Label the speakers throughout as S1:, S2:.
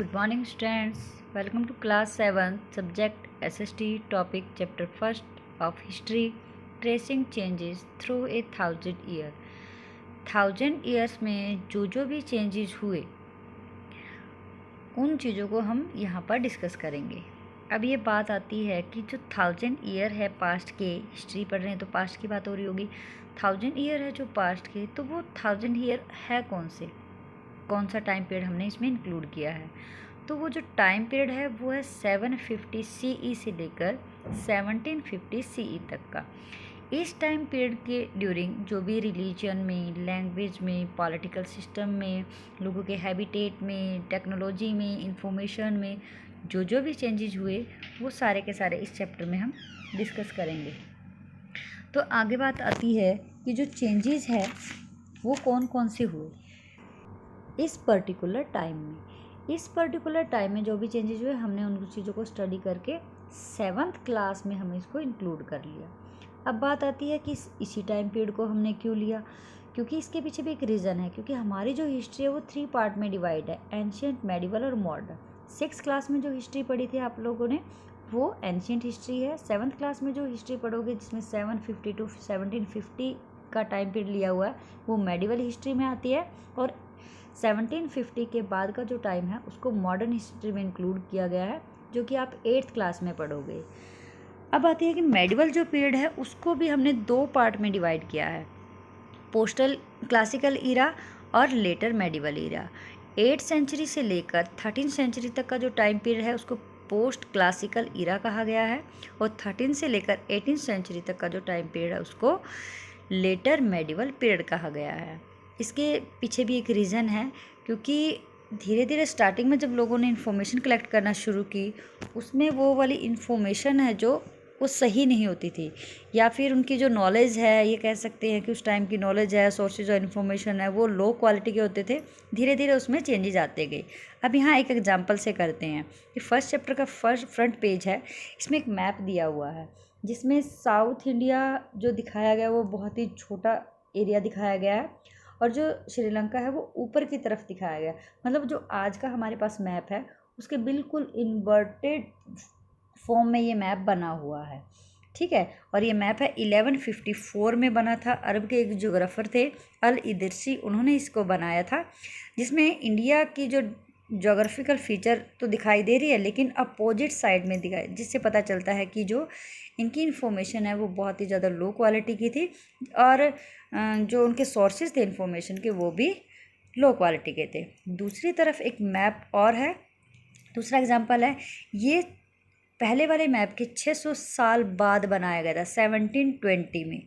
S1: Good morning, students. Welcome to class 7, subject SST, topic chapter 1st of history, tracing changes through a thousand year. 1000 years में जो भी changes हुए उन चीज़ों को हम यहाँ पर डिस्कस करेंगे। अब ये बात आती है कि जो 1000 ईयर है पास्ट के, हिस्ट्री पढ़ रहे हैं तो पास्ट की बात हो रही होगी। 1000 ईयर है जो पास्ट के, तो वो 1000 ईयर है कौन सा टाइम पीरियड हमने इसमें इंक्लूड किया है। तो वो जो टाइम पीरियड है वो है 750 CE से लेकर 1750 CE तक का। इस टाइम पीरियड के ड्यूरिंग जो भी रिलीजन में, लैंग्वेज में, पॉलिटिकल सिस्टम में, लोगों के हैबिटेट में, टेक्नोलॉजी में, इंफॉर्मेशन में जो भी चेंजेस हुए वो सारे के सारे इस चैप्टर में हम डिस्कस करेंगे। तो आगे बात आती है कि जो चेंजेस है वो कौन से हुए इस पर्टिकुलर टाइम में जो भी चेंजेस हुए हमने उन चीज़ों को स्टडी करके 7th क्लास में हमें इसको इंक्लूड कर लिया। अब बात आती है कि इसी टाइम पीरियड को हमने क्यों लिया, क्योंकि इसके पीछे भी एक रीज़न है। क्योंकि हमारी जो हिस्ट्री है वो 3 पार्ट में डिवाइड है, एंशियंट, मेडिवल और मॉडर्न। 6th क्लास में जो हिस्ट्री पढ़ी थी आप लोगों ने वो एंशियंट हिस्ट्री है। 7th क्लास में जो हिस्ट्री पढ़ोगे जिसमें 750 to 1750 का टाइम पीरियड लिया हुआ है वो मेडिवल हिस्ट्री में आती है। और 1750 के बाद का जो टाइम है उसको मॉडर्न हिस्ट्री में इंक्लूड किया गया है, जो कि आप 8th क्लास में पढ़ोगे। अब आती है कि मेडिवल जो पीरियड है उसको भी हमने 2 पार्ट में डिवाइड किया है, पोस्टल क्लासिकल ईरा और letter medieval Ira. 8th century से लेकर 13th सेंचुरी तक का जो टाइम पीरियड है उसको पोस्ट क्लासिकल ईरा कहा गया है, और 13 से लेकर 18th सेंचुरी तक का जो टाइम पीरियड है उसको लेटर मेडिवल पीरियड कहा गया है। इसके पीछे भी एक रीज़न है, क्योंकि धीरे धीरे स्टार्टिंग में जब लोगों ने इन्फॉर्मेशन कलेक्ट करना शुरू की उसमें वो वाली इन्फॉर्मेशन है जो वो सही नहीं होती थी, या फिर उनकी जो नॉलेज है, ये कह सकते हैं कि उस टाइम की नॉलेज है, सोर्सेज ऑफ इन्फॉर्मेशन है, वो लो क्वालिटी के होते थे। धीरे धीरे उसमें चेंजेस आते गए। अब यहाँ एक एग्जांपल से करते हैं कि फर्स्ट चैप्टर का फ्रंट पेज है, इसमें एक मैप दिया हुआ है जिसमें साउथ इंडिया जो दिखाया गया वो बहुत ही छोटा एरिया दिखाया गया है, और जो श्रीलंका है वो ऊपर की तरफ दिखाया गया। मतलब जो आज का हमारे पास मैप है उसके बिल्कुल इन्वर्टेड फॉर्म में ये मैप बना हुआ है, ठीक है। और ये मैप है 1154 में बना था। अरब के एक ज्योग्राफर थे अल इदरसी, उन्होंने इसको बनाया था, जिसमें इंडिया की जो ज्योग्राफिकल फीचर तो दिखाई दे रही है लेकिन अपोजिट साइड में दिखाई, जिससे पता चलता है कि जो इनकी इन्फॉर्मेशन है वो बहुत ही ज़्यादा लो क्वालिटी की थी, और जो उनके सोर्सेज थे इन्फॉर्मेशन के वो भी लो क्वालिटी के थे। दूसरी तरफ एक मैप और है, दूसरा एग्जांपल है, ये पहले वाले मैप के 600 साल बाद बनाया गया था 1720 में।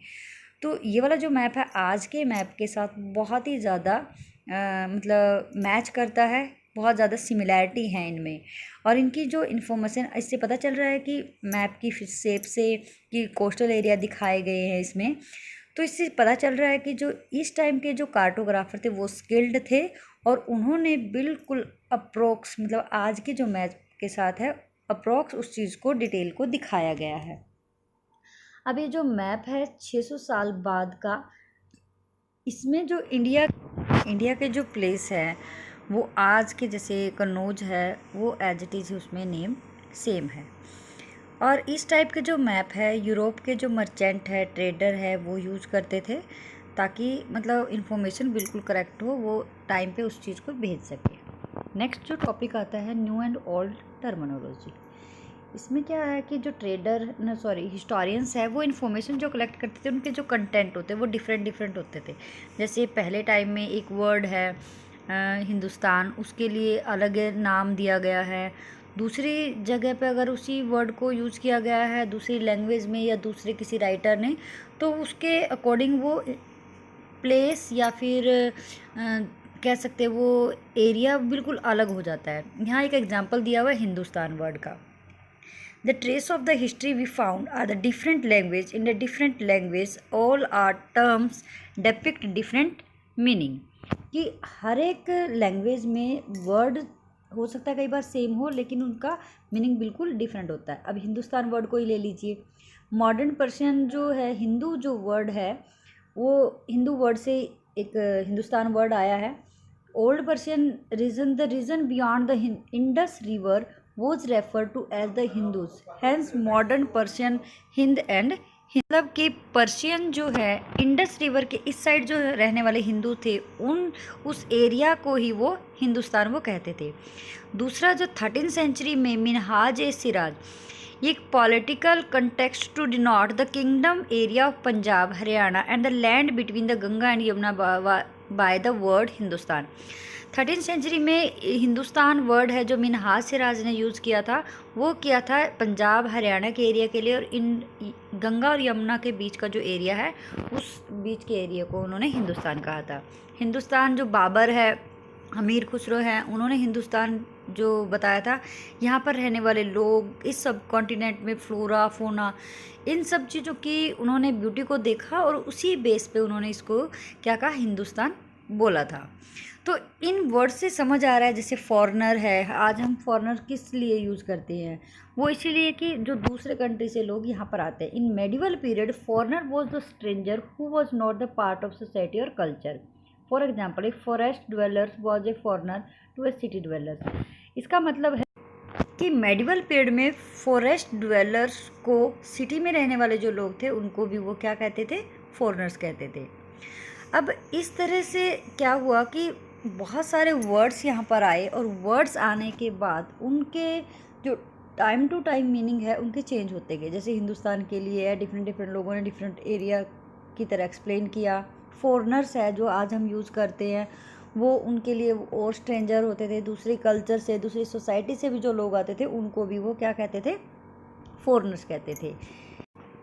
S1: तो ये वाला जो मैप है आज के मैप के साथ बहुत ही ज़्यादा मतलब मैच करता है, बहुत ज़्यादा सिमिलैरिटी है इनमें। और इनकी जो इन्फॉर्मेशन, इससे पता चल रहा है कि मैप की शेप से कि कोस्टल एरिया दिखाए गए हैं इसमें, तो इससे पता चल रहा है कि जो इस टाइम के जो कार्टोग्राफर थे वो स्किल्ड थे, और उन्होंने बिल्कुल अप्रोक्स मतलब आज के जो मैप के साथ है अप्रोक्स उस चीज़ को डिटेल को दिखाया गया है। अब ये जो मैप है 600 साल बाद का, इसमें जो इंडिया के जो प्लेस है वो आज के जैसे कन्नौज है वो एज इट इज़ उसमें नेम सेम है। और इस टाइप के जो मैप है यूरोप के जो मर्चेंट है, ट्रेडर है, वो यूज़ करते थे ताकि मतलब इन्फॉर्मेशन बिल्कुल करेक्ट हो, वो टाइम पे उस चीज़ को भेज सके। नेक्स्ट जो टॉपिक आता है न्यू एंड ओल्ड टर्मिनोलॉजी। इसमें क्या है कि जो हिस्टोरियंस है वो इन्फॉर्मेशन जो कलेक्ट करते थे उनके जो कंटेंट होते वो डिफरेंट होते थे। जैसे पहले टाइम में एक वर्ड है हिंदुस्तान, उसके लिए अलग नाम दिया गया है। दूसरी जगह पे अगर उसी वर्ड को यूज़ किया गया है दूसरी लैंग्वेज में या दूसरे किसी राइटर ने, तो उसके अकॉर्डिंग वो प्लेस या फिर कह सकते हैं वो एरिया बिल्कुल अलग हो जाता है। यहाँ एक एग्जांपल दिया हुआ है हिंदुस्तान वर्ड का। The trace of the history we found are the different language. In the different language, all our terms depict different meaning. कि हर एक लैंग्वेज में वर्ड हो सकता है कई बार सेम हो लेकिन उनका मीनिंग बिल्कुल डिफरेंट होता है। अब हिंदुस्तान वर्ड को ही ले लीजिए, मॉडर्न पर्शियन जो है, हिंदू जो वर्ड है वो हिंदू वर्ड से एक हिंदुस्तान वर्ड आया है, old Persian region, the region beyond the Indus river was refer to as the Hindus, hence modern Persian Hind and, मतलब कि पर्शियन जो है इंडस रिवर के इस साइड जो रहने वाले हिंदू थे उस एरिया को ही वो हिंदुस्तान वो कहते थे। दूसरा जो 13th सेंचुरी में मिनहाज ए सिराज, ये एक political context to denote the kingdom area of Punjab Haryana and the land between the Ganga and Yamuna by the word Hindustan. 13th century में हिंदुस्तान वर्ड है जो मिनहाज सिराज ने यूज़ किया था, वो किया था पंजाब हरियाणा के एरिया के लिए, और इन गंगा और यमुना के बीच का जो एरिया है उस बीच के एरिया को उन्होंने हिंदुस्तान कहा था। हिंदुस्तान जो बाबर है, अमीर खुसरो हैं, उन्होंने हिंदुस्तान जो बताया था, यहाँ पर रहने वाले लोग, इस सब कॉन्टिनेंट में फ्लोरा फोना, इन सब चीज़ों की उन्होंने ब्यूटी को देखा और उसी बेस पे उन्होंने इसको क्या कहा, हिंदुस्तान बोला था। तो इन वर्ड से समझ आ रहा है, जैसे फॉरेनर है, आज हम फॉरेनर किस लिए यूज़ करते हैं, वो इसीलिए कि जो दूसरे कंट्री से लोग यहाँ पर आते हैं। In medieval period foreigner was the stranger who was not the part of society और culture. For example, a forest dwellers was a foreigner to a city dwellers. इसका मतलब है कि मेडिवल पीरियड में फॉरेस्ट ड्वेलर्स को, city में रहने वाले जो लोग थे उनको भी वो क्या कहते थे, फॉरेनर्स कहते थे। अब इस तरह से क्या हुआ कि बहुत सारे वर्ड्स यहाँ पर आए, और वर्ड्स आने के बाद उनके जो टाइम टू टाइम मीनिंग है उनके चेंज होते गए। जैसे हिंदुस्तान के लिए है, डिफरेंट लोगों ने डिफरेंट एरिया की तरह एक्सप्लेन किया। फॉरेनर्स है जो आज हम यूज़ करते हैं, वो उनके लिए और स्ट्रेंजर होते थे, दूसरी कल्चर से, दूसरी सोसाइटी से भी जो लोग आते थे उनको भी वो क्या कहते थे, फॉरेनर्स कहते थे।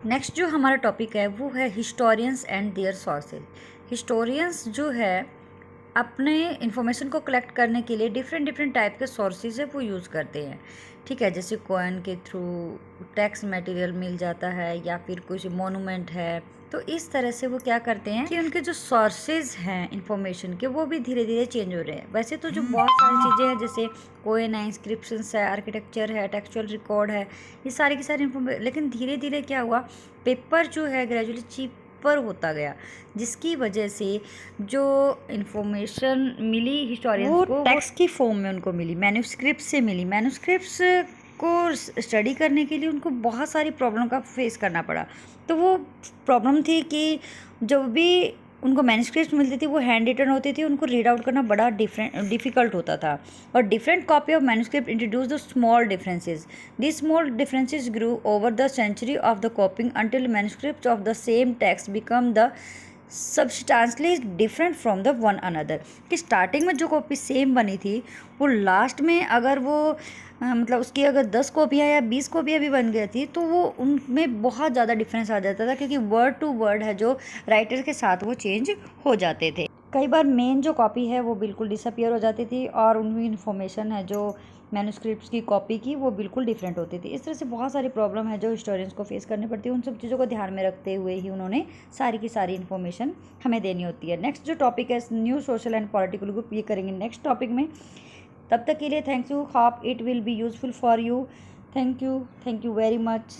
S1: नेक्स्ट जो हमारा टॉपिक है वो है historians and their sources. Historians जो है अपने इंफॉर्मेशन को कलेक्ट करने के लिए डिफरेंट टाइप के सोर्सेज है वो यूज़ करते हैं, ठीक है। जैसे कॉइन के थ्रू, टेक्स्ट मटेरियल मिल जाता है, या फिर कुछ मोनूमेंट है, तो इस तरह से वो क्या करते हैं कि उनके जो सोर्सेज हैं इंफॉर्मेशन के वो भी धीरे धीरे चेंज हो रहे हैं। वैसे तो जो बहुत सारी चीज़ें हैं, जैसे कॉइन है, इंस्क्रिप्शंस है, आर्किटेक्चर है, टेक्सचुअल रिकॉर्ड है, ये सारी की सारी इंफॉर्मेशन, लेकिन धीरे धीरे क्या हुआ, पेपर जो है ग्रेजुअली चीप पर होता गया, जिसकी वजह से जो इन्फॉर्मेशन मिली हिस्टोरियंस को टेक्स्ट की फॉर्म में उनको मिली, मैन्युस्क्रिप्ट से मिली। मैन्युस्क्रिप्ट्स को स्टडी करने के लिए उनको बहुत सारी प्रॉब्लम का फेस करना पड़ा। तो वो प्रॉब्लम थी कि जब भी उनको मैन्युस्क्रिप्ट मिलती थी वो हैंड रिटन होती थी, उनको रीड आउट करना बड़ा डिफ़िकल्ट होता था। और different copy of manuscript introduce the small differences. This small differences grew over the century of the copying until manuscript of the same text become the substantially different from the one another. कि starting में जो copy same बनी थी वो last में अगर वो मतलब उसकी अगर 10 कॉपियाँ या 20 कॉपियाँ भी बन गई थी तो वो उनमें बहुत ज़्यादा डिफरेंस आ जाता था, क्योंकि वर्ड टू वर्ड है जो राइटर के साथ वो चेंज हो जाते थे। कई बार मेन जो कॉपी है वो बिल्कुल डिसअपियर हो जाती थी, और उनमें इन्फॉर्मेशन है जो मैन्युस्क्रिप्ट्स की कॉपी की वो बिल्कुल डिफरेंट होती थी। इस तरह से बहुत सारी प्रॉब्लम है जो हिस्टोरियंस को फेस करनी पड़ती है। उन सब चीज़ों को ध्यान में रखते हुए ही उन्होंने सारी की सारी इन्फॉर्मेशन हमें देनी होती है। नेक्स्ट जो टॉपिक है new social and political group, ये करेंगे नेक्स्ट टॉपिक में। तब तक के लिए thanks you, hope it will be useful for you. Thank you very much.